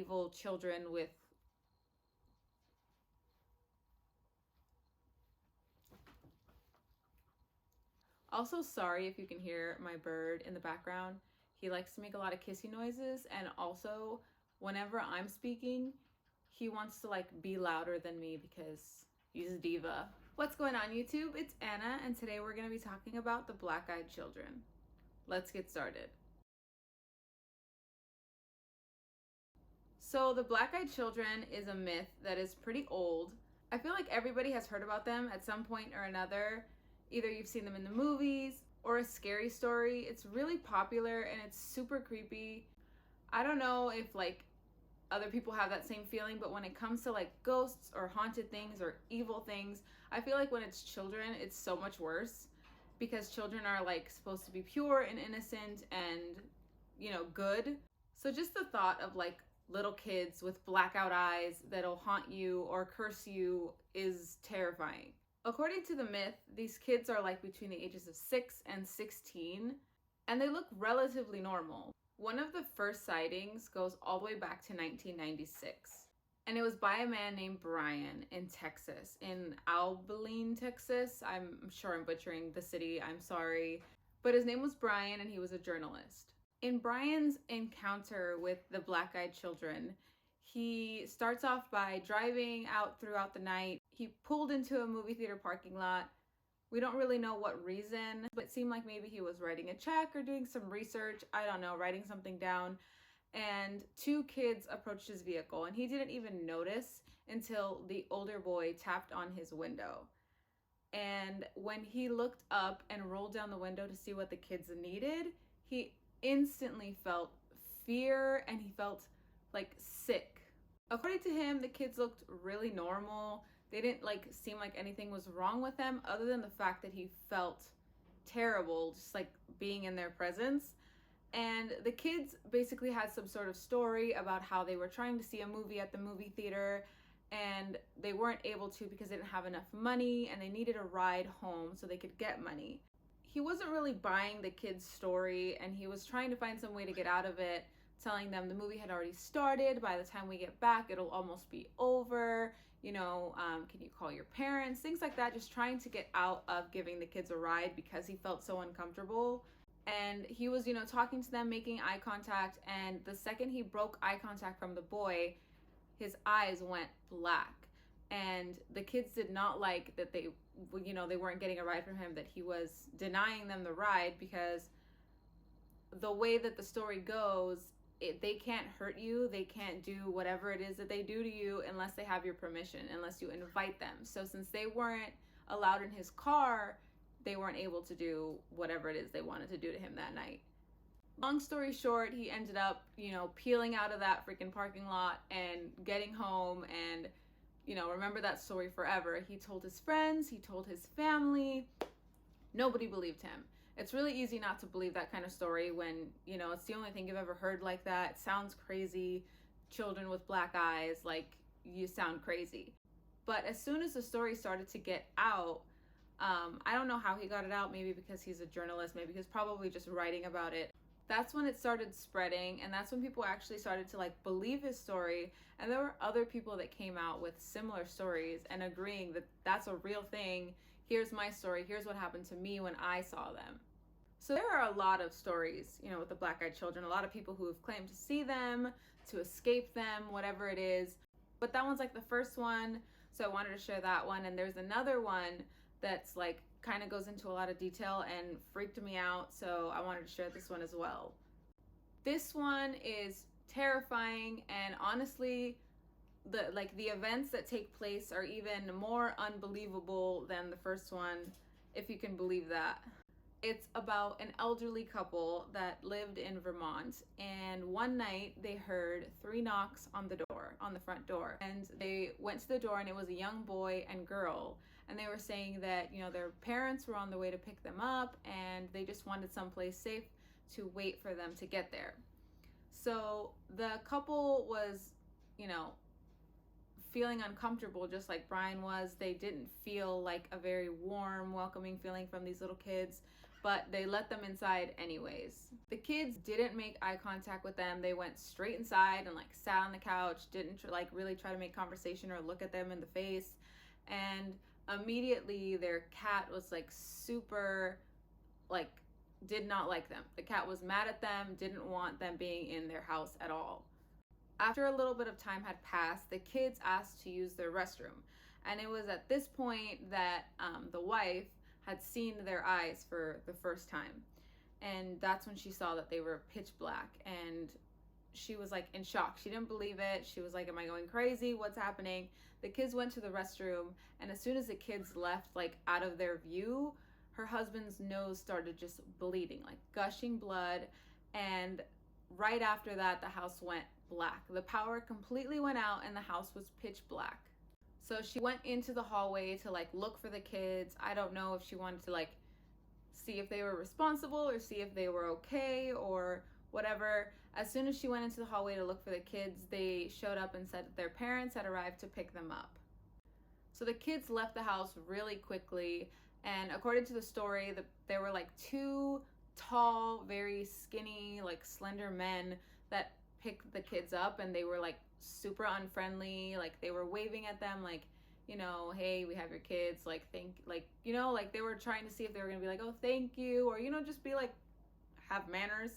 evil children with Also, sorry if you can hear my bird in the background. He likes to make a lot of kissy noises, and also whenever I'm speaking, he wants to like be louder than me because he's a diva. What's going on, YouTube? It's Anna, and today we're going to be talking about the black-eyed children. Let's get started. So the black-eyed children is a myth that is pretty old. I feel like everybody has heard about them at some point or another. Either you've seen them in the movies or a scary story. It's really popular and it's super creepy. I don't know if like other people have that same feeling, but when it comes to like ghosts or haunted things or evil things, I feel like when it's children, it's so much worse because children are like supposed to be pure and innocent and, you know, good. So just the thought of like little kids with blackout eyes that'll haunt you or curse you is terrifying. According to the myth, these kids are like between the ages of 6 and 16, and they look relatively normal. One of the first sightings goes all the way back to 1996, and it was by a man named Brian in Texas, in Abilene, Texas. I'm sure I'm butchering the city, I'm sorry. But his name was Brian, and he was a journalist. In Brian's encounter with the black-eyed children, he starts off by driving out throughout the night. He pulled into a movie theater parking lot. We don't really know what reason, but it seemed like maybe he was writing a check or doing some research. I don't know, writing something down. And two kids approached his vehicle, and he didn't even notice until the older boy tapped on his window. And when he looked up and rolled down the window to see what the kids needed, he instantly felt fear and he felt like sick. According to him, the kids looked really normal. They didn't like seem like anything was wrong with them other than the fact that he felt terrible just like being in their presence. And the kids basically had some sort of story about how they were trying to see a movie at the movie theater and they weren't able to because they didn't have enough money and they needed a ride home so they could get money. He wasn't really buying the kids' story and he was trying to find some way to get out of it, telling them the movie had already started. By the time we get back, it'll almost be over. You know, can you call your parents? Things like that, just trying to get out of giving the kids a ride because he felt so uncomfortable. And he was, you know, talking to them, making eye contact. And the second he broke eye contact from the boy, his eyes went black. And the kids did not like that they, you know, they weren't getting a ride from him, that he was denying them the ride because the way that the story goes, they can't hurt you, they can't do whatever it is that they do to you unless they have your permission, unless you invite them. So since they weren't allowed in his car, they weren't able to do whatever it is they wanted to do to him that night. Long story short, he ended up, you know, peeling out of that freaking parking lot and getting home and, you know, remember that story forever. He told his friends, he told his family. Nobody believed him. It's really easy not to believe that kind of story when, you know, it's the only thing you've ever heard like that. It sounds crazy. Children with black eyes, like, you sound crazy. But as soon as the story started to get out, I don't know how he got it out, maybe because he's a journalist, maybe he's probably just writing about it. That's when it started spreading, and that's when people actually started to like believe his story. And there were other people that came out with similar stories and agreeing that that's a real thing. Here's my story. Here's what happened to me when I saw them. So there are a lot of stories, you know, with the black-eyed children, a lot of people who have claimed to see them, to escape them, whatever it is. But that one's like the first one, so I wanted to share that one. And there's another one that's like kind of goes into a lot of detail and freaked me out, so I wanted to share this one as well. This one is terrifying, and honestly, the events that take place are even more unbelievable than the first one, if you can believe that. It's about an elderly couple that lived in Vermont, and one night they heard 3 knocks on the door, on the front door, and they went to the door and it was a young boy and girl, and they were saying that, you know, their parents were on the way to pick them up and they just wanted someplace safe to wait for them to get there. So the couple was, you know, feeling uncomfortable just like Brian was. They didn't feel like a very warm, welcoming feeling from these little kids. but they let them inside anyways. The kids didn't make eye contact with them. They went straight inside and like sat on the couch, didn't like really try to make conversation or look at them in the face. And immediately their cat was like super, like, did not like them. The cat was mad at them, didn't want them being in their house at all. After a little bit of time had passed, the kids asked to use their restroom. And it was at this point that the wife had seen their eyes for the first time. And that's when she saw that they were pitch black. And she was like in shock. She didn't believe it. She was like, am I going crazy? What's happening? The kids went to the restroom. And as soon as the kids left, like out of their view, her husband's nose started just bleeding, like gushing blood. And right after that, the house went black. The power completely went out and the house was pitch black. So she went into the hallway to like look for the kids. I don't know if she wanted to like see if they were responsible or see if they were okay or whatever. As soon as she went into the hallway to look for the kids, they showed up and said that their parents had arrived to pick them up. So the kids left the house really quickly. And according to the story, there were like two tall, very skinny, like slender men that picked the kids up, and they were like super unfriendly. Like they were waving at them like, you know, hey, we have your kids, like like they were trying to see if they were gonna be like, oh, thank you, or, you know, just be like, have manners.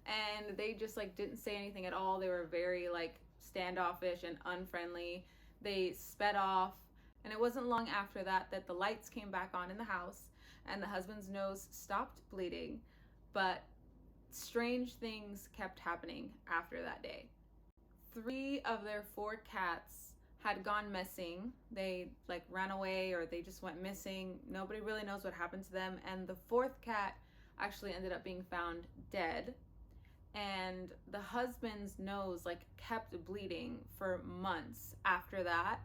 And they just like didn't say anything at all. They were very like standoffish and unfriendly. They sped off. And it wasn't long after that that the lights came back on in the house and the husband's nose stopped bleeding. But strange things kept happening after that day. 3 of their 4 cats had gone missing. They like ran away or they just went missing. Nobody really knows what happened to them. And the 4th cat actually ended up being found dead. And the husband's nose like kept bleeding for months after that.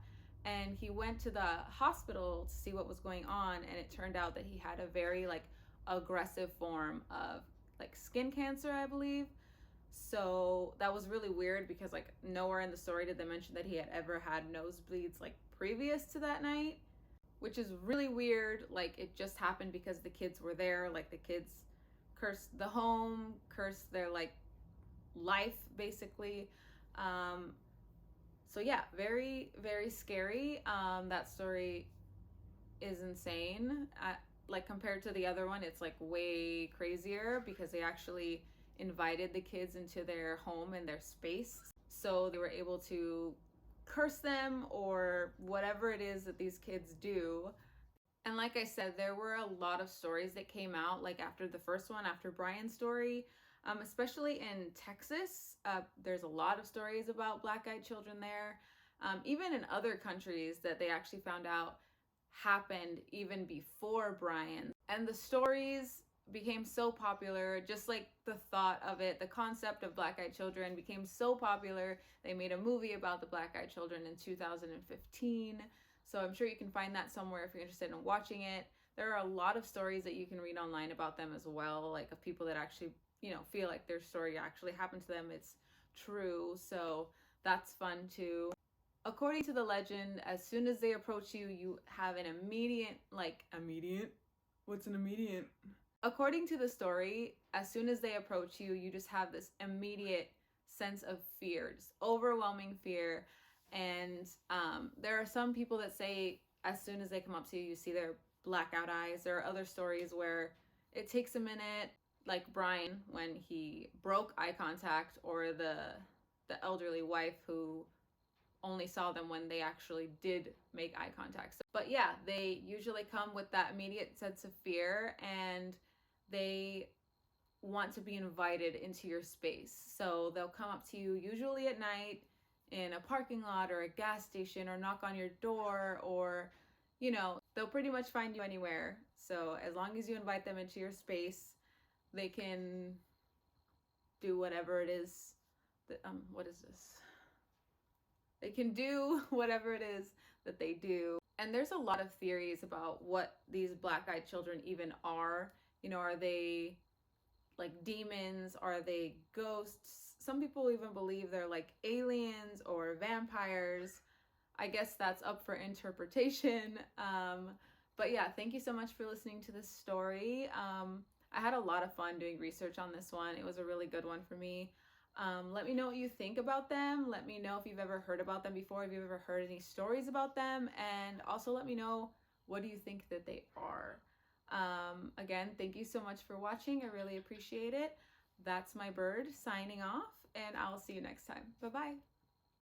And he went to the hospital to see what was going on, and it turned out that he had a very like aggressive form of like skin cancer, I believe. So that was really weird because like nowhere in the story did they mention that he had ever had nosebleeds like previous to that night, which is really weird. Like it just happened because the kids were there. Like the kids cursed the home, cursed their like life basically. So yeah, very, very scary. That story is insane. Like compared to the other one, it's like way crazier because they actually invited the kids into their home and their space. So they were able to curse them or whatever it is that these kids do. And like I said, there were a lot of stories that came out like after the first one, after Brian's story. Especially in Texas, there's a lot of stories about black-eyed children there. Even in other countries that they actually found out happened even before Brian. And the stories became so popular, just like the thought of it, the concept of black-eyed children became so popular. They made a movie about the black-eyed children in 2015. So I'm sure you can find that somewhere if you're interested in watching it. There are a lot of stories that you can read online about them as well, like of people that actually, you know, feel like their story actually happened to them. It's true. So that's fun too. According to the legend, as soon as they approach you, you have an immediate, What's an immediate? According to the story, as soon as they approach you, you just have this immediate sense of fear, just overwhelming fear. And there are some people that say as soon as they come up to you, you see their blackout eyes. There are other stories where it takes a minute, like Brian when he broke eye contact, or the elderly wife who only saw them when they actually did make eye contact. But yeah, they usually come with that immediate sense of fear, and they want to be invited into your space. So they'll come up to you usually at night in a parking lot or a gas station, or knock on your door, or, you know, they'll pretty much find you anywhere. So as long as you invite them into your space, they can do whatever it is that, what is this? They can do whatever it is that they do. And there's a lot of theories about what these black-eyed children even are. You know, are they like demons? Are they ghosts? Some people even believe they're like aliens or vampires. I guess that's up for interpretation. But yeah, thank you so much for listening to this story. I had a lot of fun doing research on this one. It was a really good one for me. Let me know what you think about them. Let me know if you've ever heard about them before, if you've ever heard any stories about them, and also let me know, what do you think that they are? Again, thank you so much for watching. I really appreciate it. That's my bird signing off, and I'll see you next time. Bye-bye.